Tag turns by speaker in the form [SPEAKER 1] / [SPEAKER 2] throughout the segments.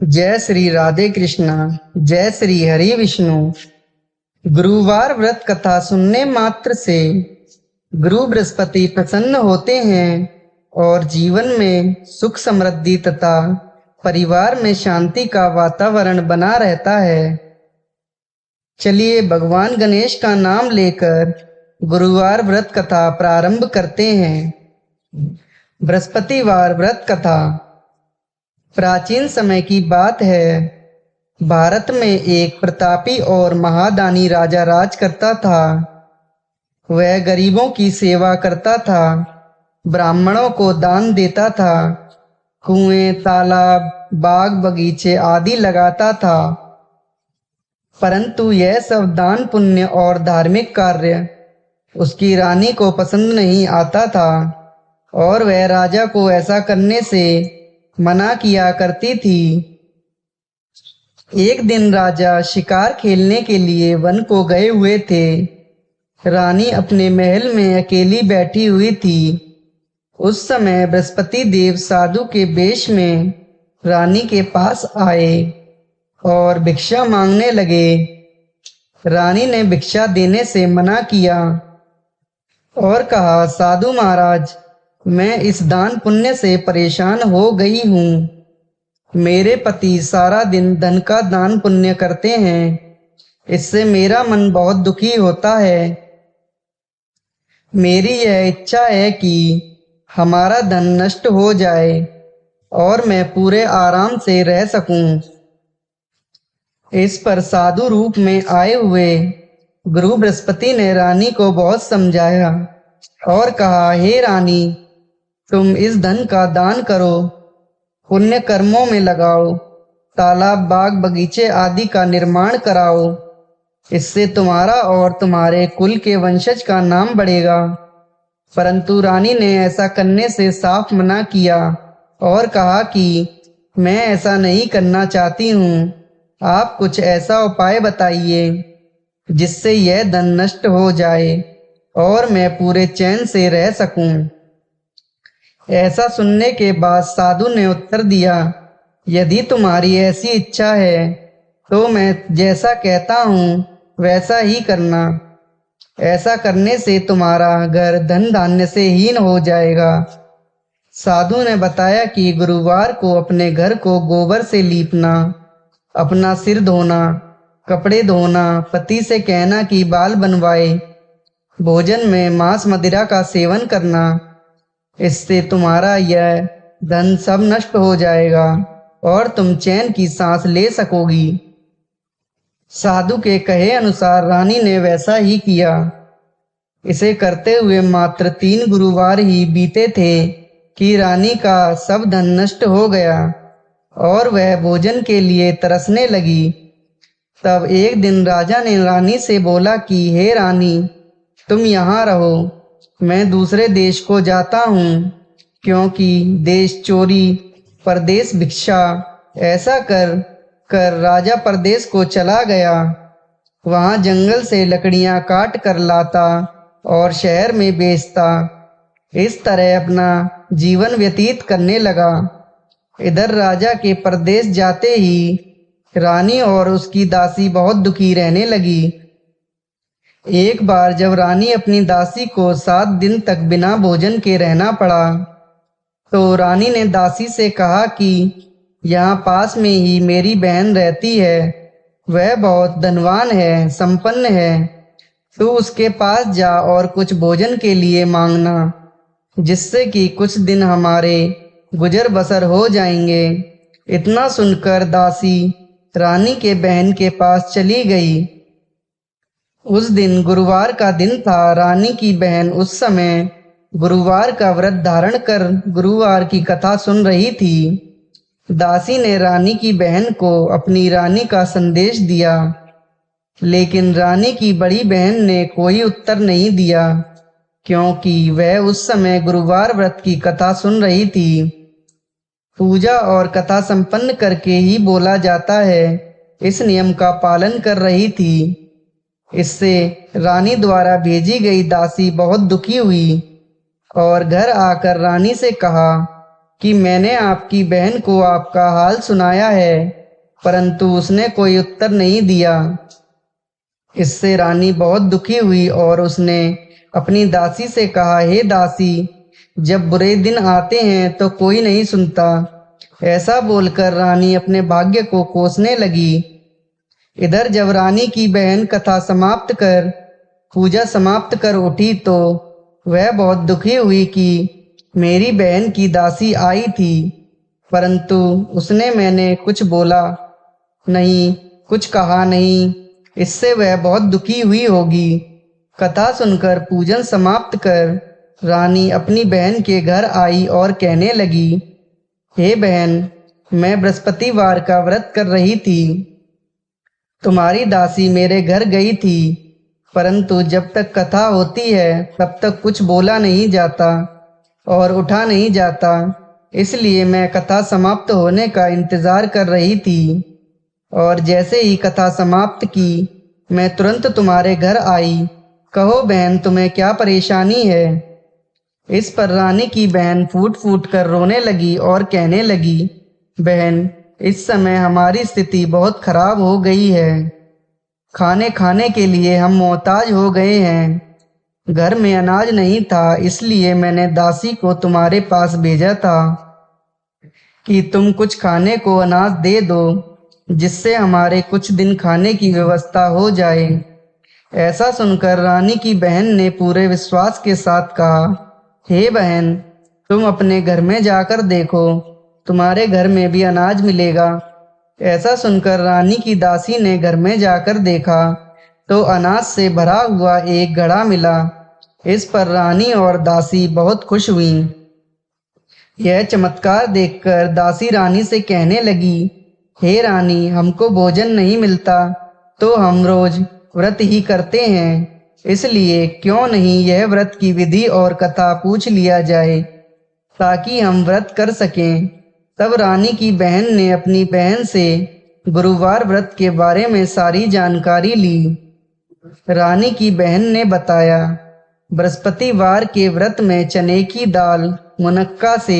[SPEAKER 1] जय श्री राधे कृष्णा। जय श्री हरि विष्णु। गुरुवार व्रत कथा सुनने मात्र से गुरु बृहस्पति प्रसन्न होते हैं और जीवन में सुख समृद्धि तथा परिवार में शांति का वातावरण बना रहता है। चलिए भगवान गणेश का नाम लेकर गुरुवार व्रत कथा प्रारंभ करते हैं। बृहस्पतिवार व्रत कथा। प्राचीन समय की बात है। भारत में एक प्रतापी और महादानी राजा राज करता था। वह गरीबों की सेवा करता था, ब्राह्मणों को दान देता था, कुएं, तालाब, बाग बगीचे आदि लगाता था। परंतु यह सब दान पुण्य और धार्मिक कार्य उसकी रानी को पसंद नहीं आता था और वह राजा को ऐसा करने से मना किया करती थी। एक दिन राजा शिकार खेलने के लिए वन को गए हुए थे। रानी अपने महल में अकेली बैठी हुई थी। उस समय बृहस्पति देव साधु के वेश में रानी के पास आए और भिक्षा मांगने लगे। रानी ने भिक्षा देने से मना किया और कहा, साधु महाराज, मैं इस दान पुण्य से परेशान हो गई हूँ। मेरे पति सारा दिन धन का दान पुण्य करते हैं, इससे मेरा मन बहुत दुखी होता है। मेरी यह इच्छा है कि हमारा धन नष्ट हो जाए और मैं पूरे आराम से रह सकूं। इस पर साधु रूप में आए हुए गुरु बृहस्पति ने रानी को बहुत समझाया और कहा, हे रानी, तुम इस धन का दान करो, पुण्य कर्मों में लगाओ, तालाब, बाग बगीचे आदि का निर्माण कराओ। इससे तुम्हारा और तुम्हारे कुल के वंशज का नाम बढ़ेगा। परंतु रानी ने ऐसा करने से साफ मना किया और कहा कि मैं ऐसा नहीं करना चाहती हूँ। आप कुछ ऐसा उपाय बताइए जिससे यह धन नष्ट हो जाए और मैं पूरे चैन से रह सकूं। ऐसा सुनने के बाद साधु ने उत्तर दिया, यदि तुम्हारी ऐसी इच्छा है तो मैं जैसा कहता हूँ वैसा ही करना। ऐसा करने से तुम्हारा घर धन धान्य से हीन हो जाएगा। साधु ने बताया कि गुरुवार को अपने घर को गोबर से लीपना, अपना सिर धोना, कपड़े धोना, पति से कहना कि बाल बनवाए, भोजन में मांस मदिरा का सेवन करना। इससे तुम्हारा यह धन सब नष्ट हो जाएगा और तुम चैन की सांस ले सकोगी। साधु के कहे अनुसार रानी ने वैसा ही किया। इसे करते हुए मात्र 3 गुरुवार ही बीते थे कि रानी का सब धन नष्ट हो गया और वह भोजन के लिए तरसने लगी। तब एक दिन राजा ने रानी से बोला कि हे रानी, तुम यहाँ रहो, मैं दूसरे देश को जाता हूँ, क्योंकि देश चोरी परदेश भिक्षा ऐसा कर राजा परदेश को चला गया। वहाँ जंगल से लकड़ियाँ काट कर लाता और शहर में बेचता। इस तरह अपना जीवन व्यतीत करने लगा। इधर राजा के परदेश जाते ही रानी और उसकी दासी बहुत दुखी रहने लगी। एक बार जब रानी अपनी दासी को 7 दिन तक बिना भोजन के रहना पड़ा, तो रानी ने दासी से कहा कि यहाँ पास में ही मेरी बहन रहती है, वह बहुत धनवान है, संपन्न है। तू उसके पास जा और कुछ भोजन के लिए मांगना, जिससे कि कुछ दिन हमारे गुजर बसर हो जाएंगे। इतना सुनकर दासी रानी के बहन के पास चली गई। उस दिन गुरुवार का दिन था। रानी की बहन उस समय गुरुवार का व्रत धारण कर गुरुवार की कथा सुन रही थी। दासी ने रानी की बहन को अपनी रानी का संदेश दिया, लेकिन रानी की बड़ी बहन ने कोई उत्तर नहीं दिया, क्योंकि वह उस समय गुरुवार व्रत की कथा सुन रही थी। पूजा और कथा संपन्न करके ही बोला जाता है, इस नियम का पालन कर रही थी। इससे रानी द्वारा भेजी गई दासी बहुत दुखी हुई और घर आकर रानी से कहा, कि मैंने आपकी बहन को आपका हाल सुनाया है, परंतु उसने कोई उत्तर नहीं दिया। इससे रानी बहुत दुखी हुई और उसने अपनी दासी से कहा, हे दासी, जब बुरे दिन आते हैं तो कोई नहीं सुनता। ऐसा बोलकर रानी अपने भाग्य को कोसने लगी। इधर जब रानी की बहन कथा समाप्त कर पूजा समाप्त कर उठी तो वह बहुत दुखी हुई कि मेरी बहन की दासी आई थी, परंतु उसने मैंने कुछ बोला नहीं, कुछ कहा नहीं। इससे वह बहुत दुखी हुई होगी। कथा सुनकर पूजन समाप्त कर रानी अपनी बहन के घर आई और कहने लगी, हे बहन, मैं बृहस्पतिवार का व्रत कर रही थी। तुम्हारी दासी मेरे घर गई थी, परंतु जब तक कथा होती है तब तक कुछ बोला नहीं जाता और उठा नहीं जाता, इसलिए मैं कथा समाप्त होने का इंतजार कर रही थी। और जैसे ही कथा समाप्त की मैं तुरंत तुम्हारे घर आई। कहो बहन, तुम्हें क्या परेशानी है? इस पर रानी की बहन फूट फूट कर रोने लगी और कहने लगी, बहन, इस समय हमारी स्थिति बहुत खराब हो गई है। खाने खाने के लिए हम मोहताज हो गए हैं। घर में अनाज नहीं था, इसलिए मैंने दासी को तुम्हारे पास भेजा था कि तुम कुछ खाने को अनाज दे दो, जिससे हमारे कुछ दिन खाने की व्यवस्था हो जाए। ऐसा सुनकर रानी की बहन ने पूरे विश्वास के साथ कहा, हे बहन, तुम अपने घर में जाकर देखो, तुम्हारे घर में भी अनाज मिलेगा। ऐसा सुनकर रानी की दासी ने घर में जाकर देखा तो अनाज से भरा हुआ एक घड़ा मिला। इस पर रानी और दासी बहुत खुश हुईं। यह चमत्कार देखकर दासी रानी से कहने लगी, हे रानी, हमको भोजन नहीं मिलता तो हम रोज व्रत ही करते हैं, इसलिए क्यों नहीं यह व्रत की विधि और कथा पूछ लिया जाए ताकि हम व्रत कर सकें। तब रानी की बहन ने अपनी बहन से गुरुवार व्रत के बारे में सारी जानकारी ली। रानी की बहन ने बताया, बृहस्पतिवार के व्रत में चने की दाल मुनक्का से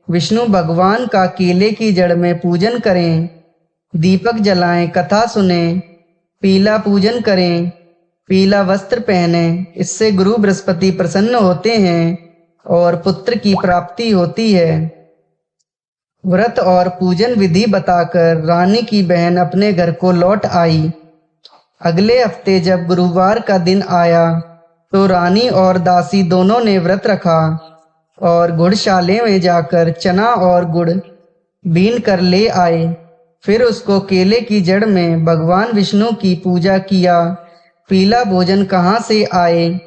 [SPEAKER 1] विष्णु भगवान का केले की जड़ में पूजन करें, दीपक जलाएं, कथा सुने, पीला पूजन करें, पीला वस्त्र पहने। इससे गुरु बृहस्पति प्रसन्न होते हैं और पुत्र की प्राप्ति होती है। व्रत और पूजन विधि बताकर रानी की बहन अपने घर को लौट आई। अगले हफ्ते जब गुरुवार का दिन आया तो रानी और दासी दोनों ने व्रत रखा और गुड़शाले में जाकर चना और गुड़ बीन कर ले आए। फिर उसको केले की जड़ में भगवान विष्णु की पूजा किया। पीला भोजन कहाँ से आए,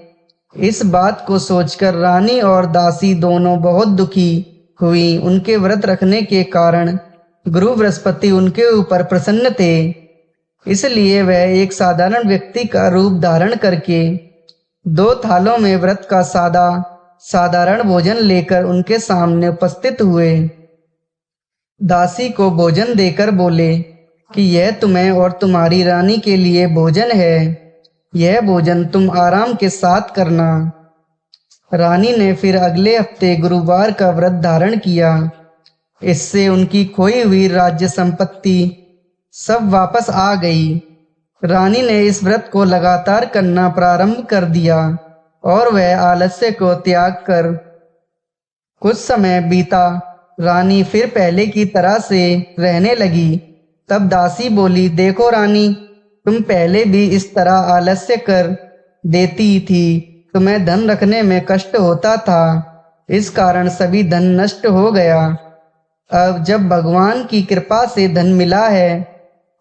[SPEAKER 1] इस बात को सोचकर रानी और दासी दोनों बहुत दुखी हुई। उनके व्रत रखने के कारण गुरु बृहस्पति उनके ऊपर प्रसन्न थे, इसलिए वह एक साधारण व्यक्ति का रूप धारण करके 2 थालों में व्रत का साधारण भोजन लेकर उनके सामने उपस्थित हुए। दासी को भोजन देकर बोले कि यह तुम्हें और तुम्हारी रानी के लिए भोजन है, यह भोजन तुम आराम के साथ करना। रानी ने फिर अगले हफ्ते गुरुवार का व्रत धारण किया। इससे उनकी खोई हुई राज्य संपत्ति सब वापस आ गई। रानी ने इस व्रत को लगातार करना प्रारंभ कर दिया और वह आलस्य को त्याग कर कुछ समय बीता। रानी फिर पहले की तरह से रहने लगी। तब दासी बोली, देखो रानी, तुम पहले भी इस तरह आलस्य कर देती थी, तुम्हें धन रखने में कष्ट होता था, इस कारण सभी धन नष्ट हो गया। अब जब भगवान की कृपा से धन मिला है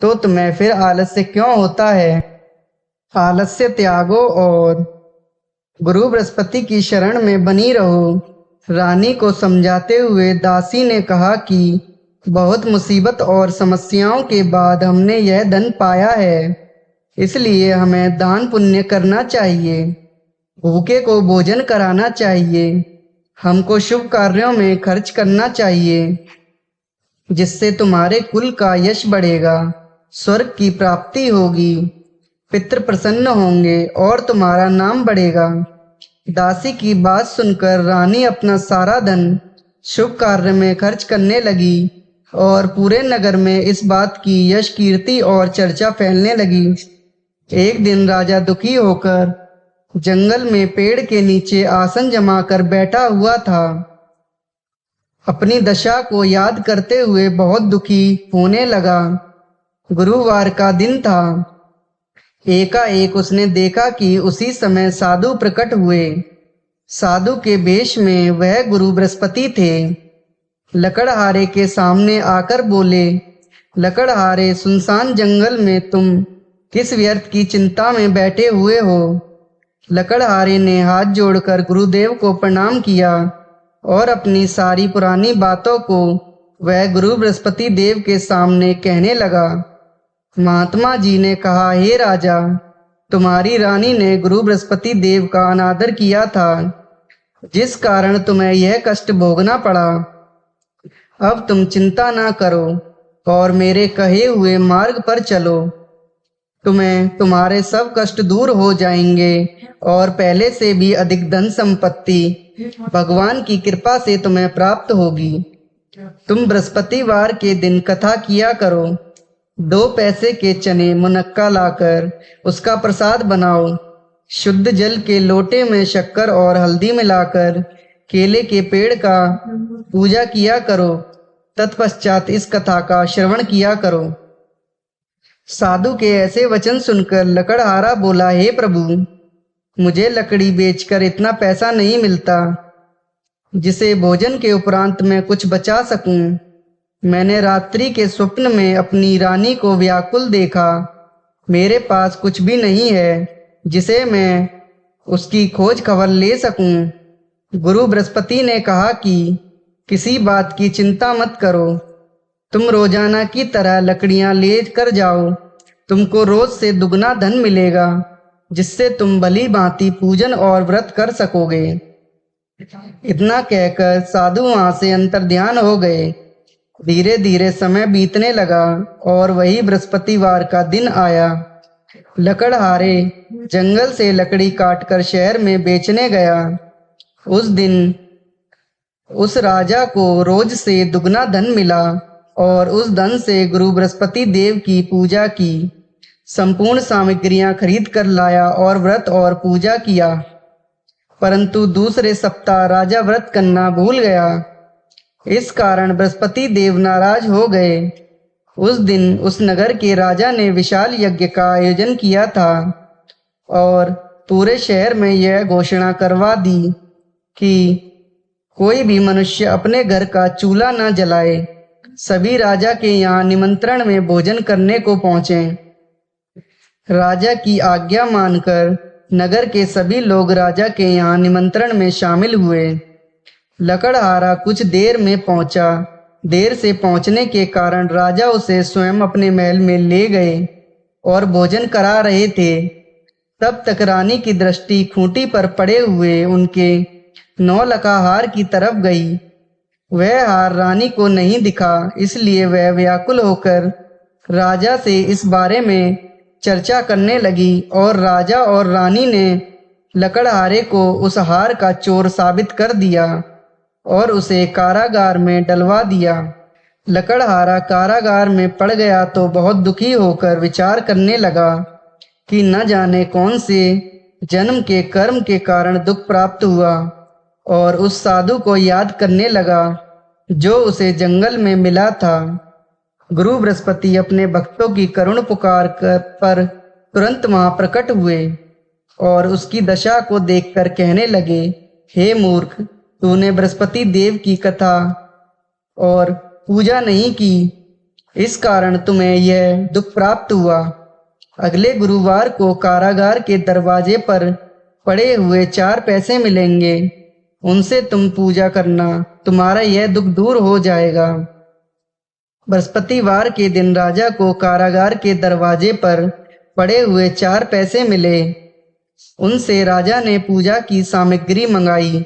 [SPEAKER 1] तो तुम्हें फिर आलस्य क्यों होता है? आलस्य त्यागो और गुरु बृहस्पति की शरण में बनी रहो। रानी को समझाते हुए दासी ने कहा कि बहुत मुसीबत और समस्याओं के बाद हमने यह धन पाया है, इसलिए हमें दान पुण्य करना चाहिए, भूखे को भोजन कराना चाहिए, हमको शुभ कार्यों में खर्च करना चाहिए, जिससे तुम्हारे कुल का यश बढ़ेगा, स्वर्ग की प्राप्ति होगी, पितृ प्रसन्न होंगे और तुम्हारा नाम बढ़ेगा। दासी की बात सुनकर रानी अपना सारा धन शुभ कार्य में खर्च करने लगी और पूरे नगर में इस बात की यश कीर्ति और चर्चा फैलने लगी। एक दिन राजा दुखी होकर जंगल में पेड़ के नीचे आसन जमाकर बैठा हुआ था। अपनी दशा को याद करते हुए बहुत दुखी होने लगा। गुरुवार का दिन था। एकाएक उसने देखा कि उसी समय साधु प्रकट हुए। साधु के वेश में वह गुरु बृहस्पति थे। लकड़हारे के सामने आकर बोले, लकड़हारे, सुनसान जंगल में तुम किस व्यर्थ की चिंता में बैठे हुए हो? लकड़हारे ने हाथ जोड़कर गुरुदेव को प्रणाम किया और अपनी सारी पुरानी बातों को वह गुरु बृहस्पति देव के सामने कहने लगा। महात्मा जी ने कहा, हे राजा, तुम्हारी रानी ने गुरु बृहस्पति देव का अनादर किया था, जिस कारण तुम्हें यह कष्ट भोगना पड़ा। अब तुम चिंता ना करो और मेरे कहे हुए मार्ग पर चलो। तुम्हें तुम्हारे सब कष्ट दूर हो जाएंगे और पहले से भी अधिक धन संपत्ति भगवान की कृपा से तुम्हें प्राप्त होगी। तुम बृहस्पतिवार के दिन कथा किया करो। 2 पैसे के चने मुनक्का लाकर उसका प्रसाद बनाओ। शुद्ध जल के लोटे में शक्कर और हल्दी मिलाकर केले के पेड़ का पूजा किया करो। तत्पश्चात इस कथा का श्रवण किया करो। साधु के ऐसे वचन सुनकर लकड़हारा बोला, हे प्रभु, मुझे लकड़ी बेचकर इतना पैसा नहीं मिलता जिसे भोजन के उपरांत मैं कुछ बचा सकूं। मैंने रात्रि के स्वप्न में अपनी रानी को व्याकुल देखा। मेरे पास कुछ भी नहीं है जिसे मैं उसकी खोज खबर ले सकूं। गुरु बृहस्पति ने कहा कि किसी बात की चिंता मत करो। तुम रोजाना की तरह लकड़ियां ले कर जाओ। तुमको रोज से दुगना धन मिलेगा, जिससे तुम भली भांति पूजन और व्रत कर सकोगे। इतना कहकर साधु वहां से अंतर्ध्यान हो गए। धीरे धीरे समय बीतने लगा और वही बृहस्पतिवार का दिन आया। लकड़हारे जंगल से लकड़ी काटकर शहर में बेचने गया। उस दिन उस राजा को रोज से दुगना धन मिला और उस धन से गुरु बृहस्पति देव की पूजा की। संपूर्ण सामग्रियां खरीद कर लाया और व्रत और पूजा किया। परंतु दूसरे सप्ताह राजा व्रत करना भूल गया। इस कारण बृहस्पति देव नाराज हो गए। उस दिन उस नगर के राजा ने विशाल यज्ञ का आयोजन किया था और पूरे शहर में यह घोषणा करवा दी कि कोई भी मनुष्य अपने घर का चूल्हा न जलाए। सभी राजा के यहाँ निमंत्रण में भोजन करने को पहुंचे। राजा की आज्ञा मानकर नगर के सभी लोग राजा के यहाँ निमंत्रण में शामिल हुए। लकड़हारा कुछ देर में पहुंचा। देर से पहुंचने के कारण राजा उसे स्वयं अपने महल में ले गए और भोजन करा रहे थे। तब तक रानी की दृष्टि खूंटी पर पड़े हुए उनके 9 लखा हार की तरफ गई। वह हार रानी को नहीं दिखा, इसलिए वह व्याकुल होकर राजा से इस बारे में चर्चा करने लगी और राजा और रानी ने लकड़हारे को उस हार का चोर साबित कर दिया और उसे कारागार में डलवा दिया। लकड़हारा कारागार में पड़ गया तो बहुत दुखी होकर विचार करने लगा कि न जाने कौन से जन्म के कर्म के कारण दुख प्राप्त हुआ, और उस साधु को याद करने लगा जो उसे जंगल में मिला था। गुरु बृहस्पति अपने भक्तों की करुण पुकार पर तुरंत वहां प्रकट हुए और उसकी दशा को देखकर कहने लगे, हे मूर्ख, तूने बृहस्पति देव की कथा और पूजा नहीं की, इस कारण तुम्हें यह दुख प्राप्त हुआ। अगले गुरुवार को कारागार के दरवाजे पर पड़े हुए 4 पैसे मिलेंगे, उनसे तुम पूजा करना, तुम्हारा यह दुख दूर हो जाएगा। बृहस्पतिवार के दिन राजा को कारागार के दरवाजे पर पड़े हुए 4 पैसे मिले। उनसे राजा ने पूजा की सामग्री मंगाई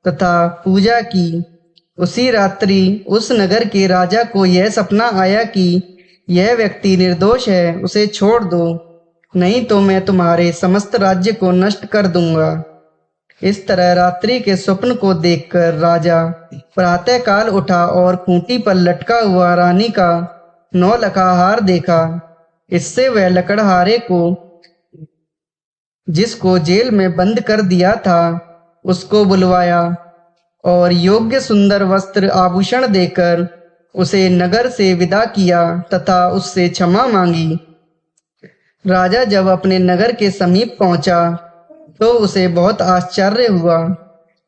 [SPEAKER 1] तथा पूजा की। उसी रात्रि उस नगर के राजा को यह सपना आया कि यह व्यक्ति निर्दोष है, उसे छोड़ दो, नहीं तो मैं तुम्हारे समस्त राज्य को नष्ट कर दूंगा। इस तरह रात्रि के स्वप्न को देखकर राजा प्रातःकाल उठा और खूंटी पर लटका हुआ रानी का 9 लखा हार देखा। इससे वह लकड़हारे को, जिसको जेल में बंद कर दिया था, उसको बुलवाया और योग्य सुंदर वस्त्र आभूषण देकर उसे नगर से विदा किया तथा उससे क्षमा मांगी। राजा जब अपने नगर के समीप पहुंचा तो उसे बहुत आश्चर्य हुआ।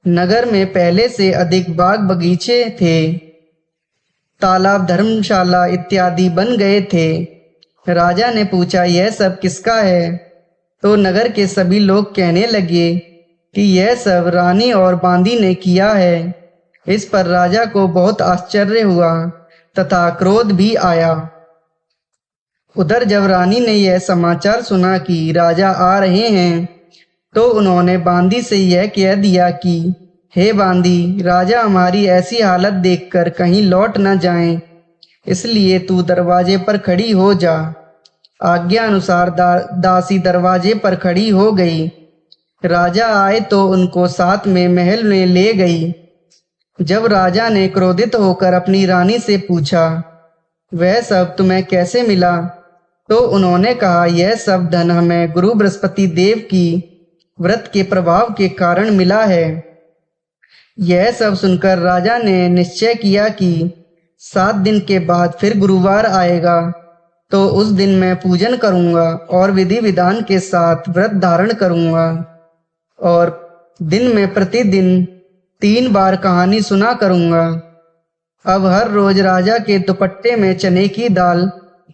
[SPEAKER 1] नगर में पहले से अधिक बाग बगीचे थे, तालाब, धर्मशाला इत्यादि बन गए थे। राजा ने पूछा, यह सब किसका है? तो नगर के सभी लोग कहने लगे कि यह सब रानी और बांदी ने किया है। इस पर राजा को बहुत आश्चर्य हुआ तथा क्रोध भी आया। उधर जब रानी ने यह समाचार सुना कि राजा आ रहे हैं, तो उन्होंने बांदी से यह कह दिया कि हे बांदी, राजा हमारी ऐसी हालत देखकर कहीं लौट न जाएं, इसलिए तू दरवाजे पर खड़ी हो जा। आज्ञा अनुसार दासी दरवाजे पर खड़ी हो गई। राजा आए तो उनको साथ में महल में ले गई। जब राजा ने क्रोधित होकर अपनी रानी से पूछा, वह सब तुम्हें कैसे मिला? तो उन्होंने कहा, यह सब धन हमें गुरु बृहस्पति देव की व्रत के प्रभाव के कारण मिला है। यह सब सुनकर राजा ने निश्चय किया कि 7 दिन के बाद फिर गुरुवार आएगा, तो उस दिन मैं पूजन करूंगा और विधि विधान के साथ व्रत धारण करूंगा और दिन में प्रतिदिन 3 बार कहानी सुना करूंगा। अब हर रोज राजा के दुपट्टे में चने की दाल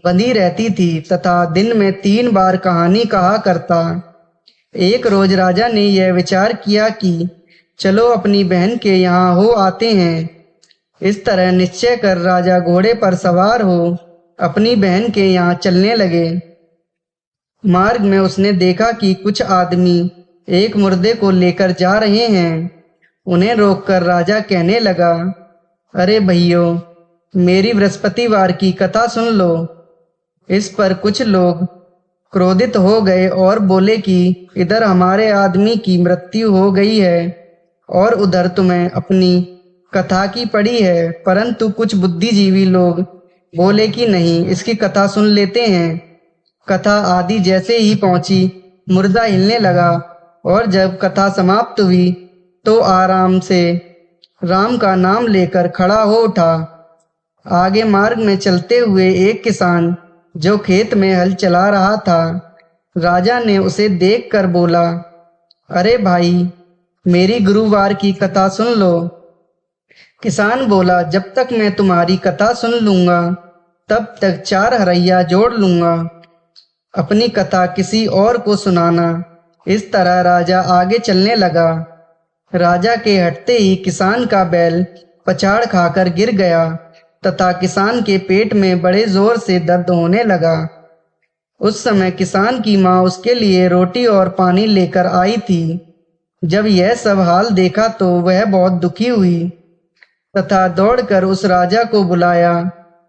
[SPEAKER 1] बंधी रहती थी तथा दिन में 3 बार कहानी कहा करता। एक रोज राजा ने यह विचार किया कि चलो अपनी बहन के यहाँ हो आते हैं। इस तरह निश्चय कर राजा घोड़े पर सवार हो अपनी बहन के यहाँ चलने लगे। मार्ग में उसने देखा कि कुछ आदमी एक मुर्दे को लेकर जा रहे हैं। उन्हें रोककर राजा कहने लगा, अरे भैयों, मेरी बृहस्पतिवार की कथा सुन लो। इस पर कुछ लोग क्रोधित हो गए और बोले कि इधर हमारे आदमी की मृत्यु हो गई है और उधर तुम्हें अपनी कथा की पड़ी है। परंतु कुछ बुद्धिजीवी लोग बोले कि नहीं, इसकी कथा सुन लेते हैं। कथा आदि जैसे ही पहुंची, मुर्दा हिलने लगा और जब कथा समाप्त हुई तो आराम से राम का नाम लेकर खड़ा हो उठा। आगे मार्ग में चलते हुए एक किसान जो खेत में हल चला रहा था, राजा ने उसे देखकर बोला, अरे भाई, मेरी गुरुवार की कथा सुन लो। किसान बोला, जब तक मैं तुम्हारी कथा सुन लूंगा तब तक 4 हरैया जोड़ लूंगा। अपनी कथा किसी और को सुनाना। इस तरह राजा आगे चलने लगा। राजा के हटते ही किसान का बैल पछाड़ खाकर गिर गया तथा किसान के पेट में बड़े जोर से दर्द होने लगा। उस समय किसान की माँ उसके लिए रोटी और पानी लेकर आई थी। जब यह सब हाल देखा तो वह बहुत दुखी हुई तथा दौड़कर उस राजा को बुलाया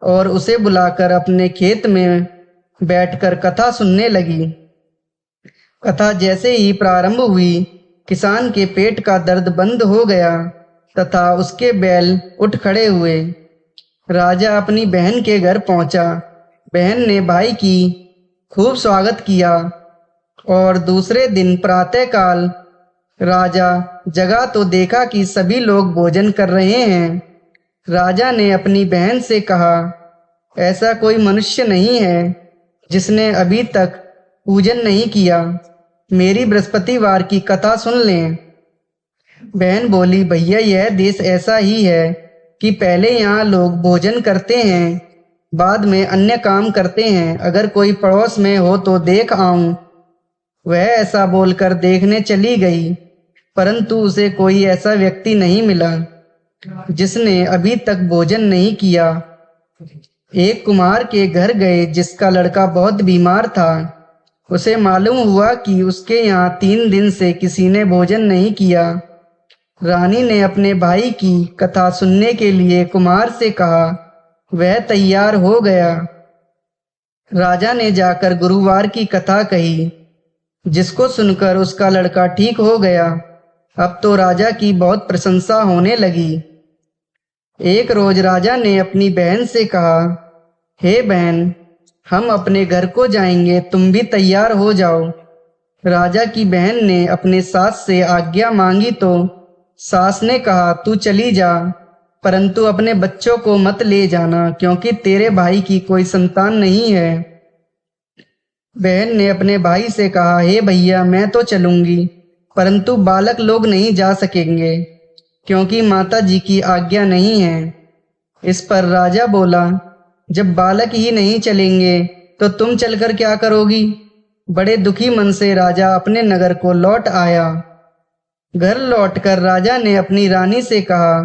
[SPEAKER 1] और उसे बुलाकर अपने खेत में बैठकर कथा सुनने लगी। कथा जैसे ही प्रारंभ हुई, किसान के पेट का दर्द बंद हो गया तथा उसके बैल उठ खड़े हुए। राजा अपनी बहन के घर पहुंचा। बहन ने भाई की खूब स्वागत किया और दूसरे दिन प्रातःकाल राजा जगा तो देखा कि सभी लोग भोजन कर रहे हैं। राजा ने अपनी बहन से कहा, ऐसा कोई मनुष्य नहीं है जिसने अभी तक पूजन नहीं किया। मेरी बृहस्पतिवार की कथा सुन लें। बहन बोली, भैया, यह देश ऐसा ही है कि पहले यहाँ लोग भोजन करते हैं, बाद में अन्य काम करते हैं। अगर कोई पड़ोस में हो तो देख आऊं। वह ऐसा बोलकर देखने चली गई, परंतु उसे कोई ऐसा व्यक्ति नहीं मिला जिसने अभी तक भोजन नहीं किया। एक कुम्हार के घर गए जिसका लड़का बहुत बीमार था। उसे मालूम हुआ कि उसके यहाँ 3 दिन से किसी ने भोजन नहीं किया। रानी ने अपने भाई की कथा सुनने के लिए कुम्हार से कहा। वह तैयार हो गया। राजा ने जाकर गुरुवार की कथा कही, जिसको सुनकर उसका लड़का ठीक हो गया। अब तो राजा की बहुत प्रशंसा होने लगी। एक रोज राजा ने अपनी बहन से कहा, हे बहन, हम अपने घर को जाएंगे, तुम भी तैयार हो जाओ। राजा की बहन ने अपने सास से आज्ञा मांगी तो सास ने कहा, तू चली जा, परंतु अपने बच्चों को मत ले जाना, क्योंकि तेरे भाई की कोई संतान नहीं है। बहन ने अपने भाई से कहा, हे भैया, मैं तो चलूंगी, परंतु बालक लोग नहीं जा सकेंगे, क्योंकि माता जी की आज्ञा नहीं है। इस पर राजा बोला, जब बालक ही नहीं चलेंगे तो तुम चलकर क्या करोगी? बड़े दुखी मन से राजा अपने नगर को लौट आया। घर लौटकर राजा ने अपनी रानी से कहा,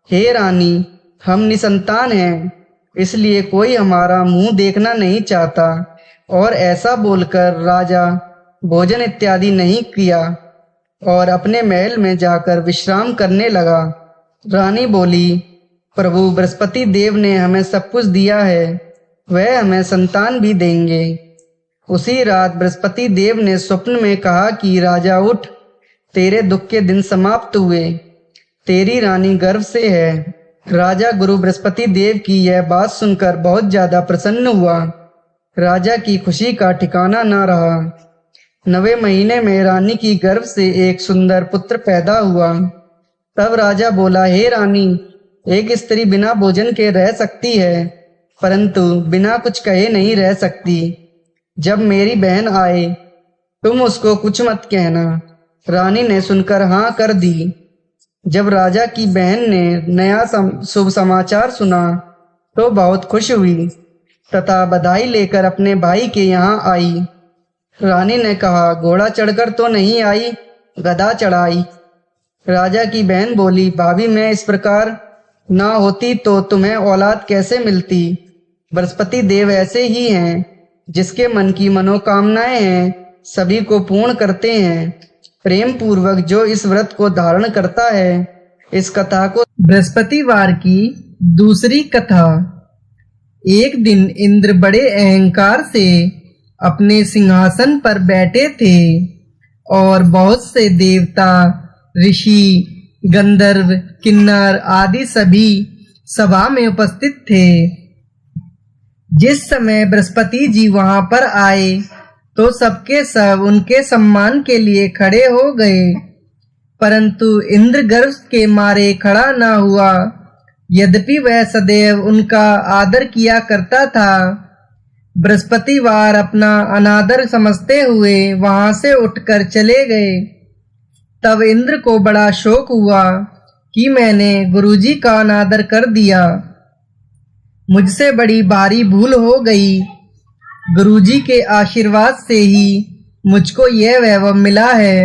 [SPEAKER 1] हे रानी, हम निसंतान हैं, इसलिए कोई हमारा मुंह देखना नहीं चाहता। और ऐसा बोलकर राजा भोजन इत्यादि नहीं किया और अपने महल में जाकर विश्राम करने लगा। रानी बोली, प्रभु बृहस्पति देव ने हमें सब कुछ दिया है, वह हमें संतान भी देंगे। उसी रात बृहस्पति देव ने स्वप्न में कहा कि राजा उठ, तेरे दुख के दिन समाप्त हुए, तेरी रानी गर्भ से है। राजा गुरु बृहस्पति देव की यह बात सुनकर बहुत ज्यादा प्रसन्न हुआ। राजा की खुशी का ठिकाना न रहा। 9वें महीने में रानी की गर्भ से एक सुंदर पुत्र पैदा हुआ। तब राजा बोला, हे रानी, एक स्त्री बिना भोजन के रह सकती है, परंतु बिना कुछ कहे नहीं रह सकती। जब मेरी बहन आए तुम उसको कुछ मत कहना। रानी ने सुनकर हाँ कर दी। जब राजा की बहन ने नया शुभ समाचार सुना तो बहुत खुश हुई तथा बधाई लेकर अपने भाई के यहाँ आई। रानी ने कहा, घोड़ा चढ़कर तो नहीं आई, गधा चढ़ाई। राजा की बहन बोली, भाभी, मैं इस प्रकार ना होती तो तुम्हें औलाद कैसे मिलती? बृहस्पति देव ऐसे ही हैं, जिसके मन की मनोकामनाएं हैं सभी को पूर्ण करते हैं। प्रेम पूर्वक जो इस व्रत को धारण करता है। इस कथा को बृहस्पतिवार की दूसरी कथा। एक दिन इंद्र बड़े अहंकार से अपने सिंहासन पर बैठे थे और बहुत से देवता, ऋषि, गंधर्व, किन्नर आदि सभी सभा में उपस्थित थे। जिस समय बृहस्पति जी वहां पर आए तो सबके सब उनके सम्मान के लिए खड़े हो गए, परंतु इंद्र गर्व के मारे खड़ा न हुआ। यद्यपि वह सदैव उनका आदर किया करता था। बृहस्पतिवार अपना अनादर समझते हुए वहां से उठकर चले गए। तब इंद्र को बड़ा शोक हुआ कि मैंने गुरुजी का अनादर कर दिया, मुझसे बड़ी भारी भूल हो गई। गुरुजी के आशीर्वाद से ही मुझको यह वैभव मिला है,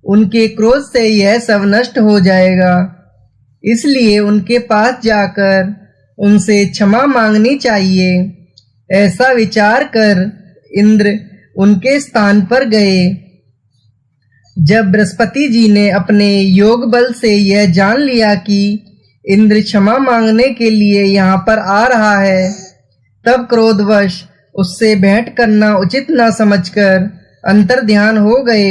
[SPEAKER 1] उनके क्रोध से यह सब नष्ट हो जाएगा, इसलिए उनके पास जाकर उनसे क्षमा मांगनी चाहिए। ऐसा विचार कर इंद्र उनके स्थान पर गए। जब बृहस्पति जी ने अपने योग बल से यह जान लिया कि इंद्र क्षमा मांगने के लिए यहाँ पर आ रहा है, तब क्रोधवश उससे भेंट करना उचित न समझकर अंतर ध्यान हो गए।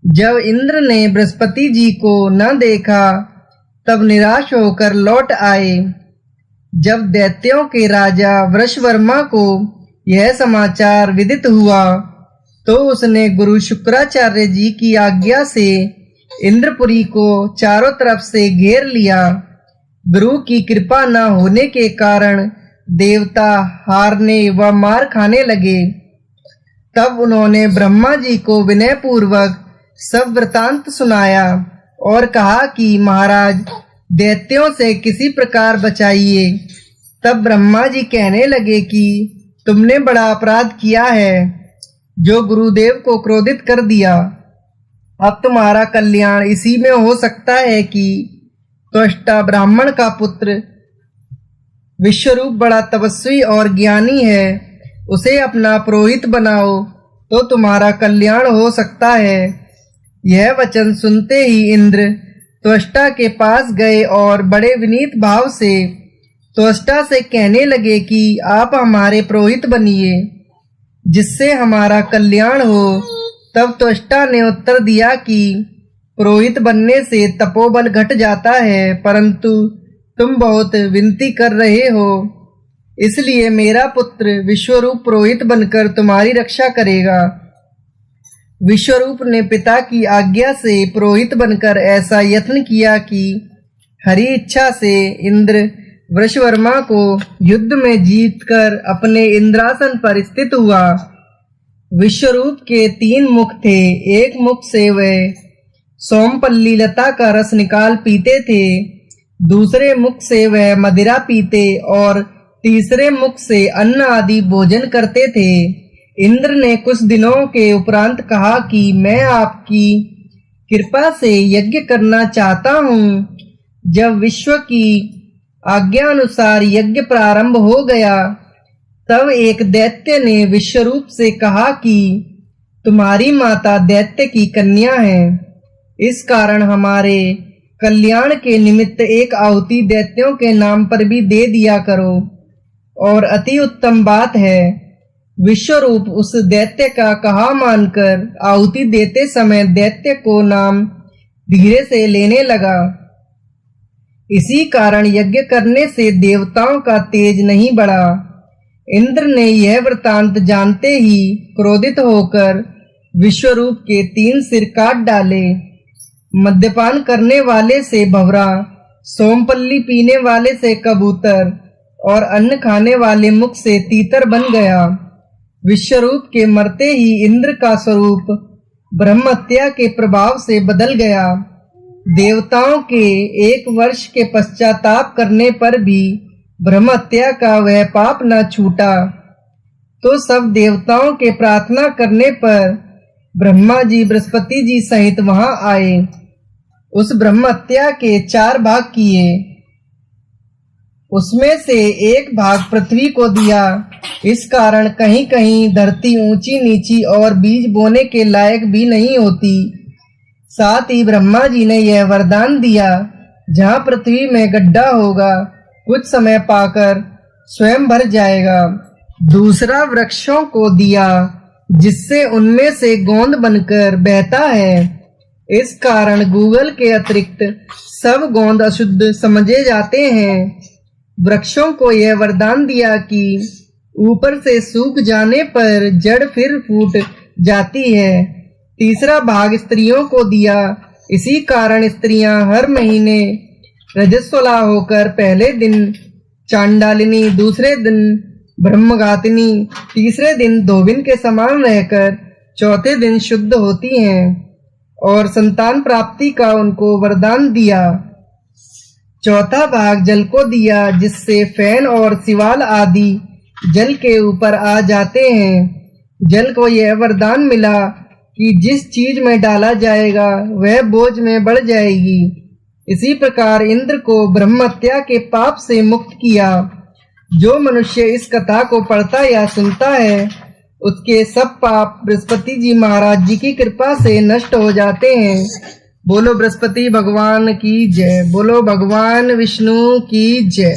[SPEAKER 1] जब इंद्र ने बृहस्पति जी को न देखा तब निराश होकर लौट आए। जब दैत्यों के राजा वृषवर्मा को यह समाचार विदित हुआ तो उसने गुरु शुक्राचार्य जी की आज्ञा से इंद्रपुरी को चारों तरफ से घेर लिया। गुरु की कृपा न होने के कारण देवता हारने व मार खाने लगे। तब उन्होंने ब्रह्मा जी को विनय पूर्वक सब वृतांत सुनाया और कहा कि महाराज, दैत्यों से किसी प्रकार बचाइए। तब ब्रह्मा जी कहने लगे कि तुमने बड़ा अपराध किया है, जो गुरुदेव को क्रोधित कर दिया। अब तुम्हारा कल्याण इसी में हो सकता है कि त्वष्टा ब्राह्मण का पुत्र विश्वरूप बड़ा तपस्वी और ज्ञानी है, उसे अपना पुरोहित बनाओ तो तुम्हारा कल्याण हो सकता है। यह वचन सुनते ही इंद्र त्वष्टा के पास गए और बड़े विनीत भाव से त्वष्टा से कहने लगे कि आप हमारे पुरोहित बनिए, जिससे हमारा कल्याण हो। तब त्वष्टा ने उत्तर दिया कि पुरोहित बनने से तपोबल घट जाता है, परंतु तुम बहुत विनती कर रहे हो, इसलिए मेरा पुत्र विश्वरूप पुरोहित बनकर तुम्हारी रक्षा करेगा। विश्वरूप ने पिता की आज्ञा से पुरोहित बनकर ऐसा यत्न किया कि हरि इच्छा से इंद्र वृषवर्मा को युद्ध में जीतकर अपने इंद्रासन पर स्थित हुआ। विश्वरूप के 3 मुख थे। एक मुख से वह सोमपल्ली लता का रस निकाल पीते थे, दूसरे मुख से वह मदिरा पीते और तीसरे मुख से अन्न आदि भोजन करते थे। इंद्र ने कुछ दिनों के उपरांत कहा कि मैं आपकी कृपा से यज्ञ करना चाहता हूँ। जब विश्व की आज्ञा अनुसार यज्ञ प्रारंभ हो गया, तब एक दैत्य ने विश्वरूप से कहा कि तुम्हारी माता दैत्य की कन्या है, इस कारण हमारे कल्याण के निमित्त एक आहुति दैत्यों के नाम पर भी दे दिया करो। और अति उत्तम बात है। विश्वरूप उस दैत्य का कहा मानकर आहुति देते समय दैत्य को नाम धीरे से लेने लगा। इसी कारण यज्ञ करने से देवताओं का तेज नहीं बढ़ा। इंद्र ने यह वृतांत जानते ही क्रोधित होकर विश्वरूप के 3 सिर काट डाले। मद्यपान करने वाले से भंवरा, सोमपल्ली पीने वाले से कबूतर और अन्न खाने वाले मुख से तीतर बन गया। विश्वरूप के मरते ही इंद्र का स्वरूप ब्रह्महत्या के प्रभाव से बदल गया। देवताओं के 1 वर्ष के पश्चाताप करने पर भी ब्रह्महत्या का वह पाप न छूटा, तो सब देवताओं के प्रार्थना करने पर ब्रह्मा जी बृहस्पति जी सहित वहां आए। उस ब्रह्महत्या के 4 भाग किए, उसमें से 1 भाग पृथ्वी को दिया। इस कारण कहीं कहीं धरती ऊंची नीची और बीज बोने के लायक भी नहीं होती। साथ ही ब्रह्मा जी ने यह वरदान दिया, जहां पृथ्वी में गड्ढा होगा, कुछ समय पाकर स्वयं भर जाएगा। दूसरा वृक्षों को दिया, जिससे उनमें से गोंद बनकर बहता है। इस कारण गूगल के अतिरिक्त सब गोंद अशुद्ध समझे जाते हैं। वृक्षों को यह वरदान दिया कि ऊपर से सूख जाने पर जड़ फिर फूट जाती है। तीसरा भाग स्त्रियों को दिया, इसी कारण स्त्रियां हर महीने रजस्वला होकर पहले दिन चांडालिनी, दूसरे दिन ब्रह्मघातिनी, तीसरे दिन धोबिन के समान रहकर चौथे दिन शुद्ध होती हैं। और संतान प्राप्ति का उनको वरदान दिया। चौथा भाग जल को दिया, जिससे फैन और सिवाल आदि जल के ऊपर आ जाते हैं। जल को यह वरदान मिला कि जिस चीज में डाला जाएगा वह बोझ में बढ़ जाएगी। इसी प्रकार इंद्र को ब्रह्महत्या के पाप से मुक्त किया। जो मनुष्य इस कथा को पढ़ता या सुनता है, उसके सब पाप बृहस्पति जी महाराज जी की कृपा से नष्ट हो जाते हैं। बोलो बृहस्पति भगवान की जय। बोलो भगवान विष्णु की जय।